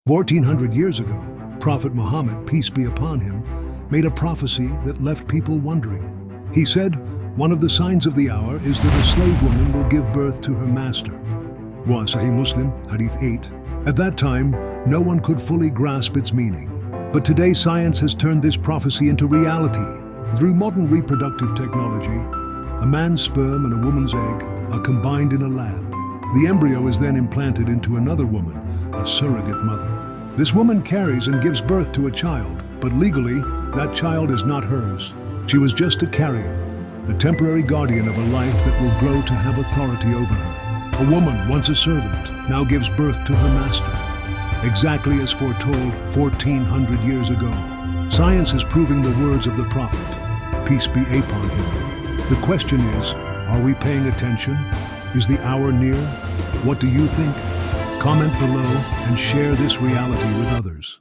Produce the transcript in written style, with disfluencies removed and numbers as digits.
1400 years ago, Prophet Muhammad, peace be upon him, made a prophecy that left people wondering. He said, "One of the signs of the hour is that a slave woman will give birth to her master." Was Sahih Muslim, Hadith 8. At that time, no one could fully grasp its meaning. But today science has turned this prophecy into reality. Through modern reproductive technology, a man's sperm and a woman's egg are combined in a lab. The embryo is then implanted into another woman, a surrogate mother. This woman carries and gives birth to a child, but legally, that child is not hers. She was just a carrier, a temporary guardian of a life that will grow to have authority over her. A woman, once a servant, now gives birth to her master. Exactly as foretold 1400 years ago. Science is proving the words of the prophet, peace be upon him. The question is, are we paying attention? Is the hour near? What do you think? Comment below and share this reality with others.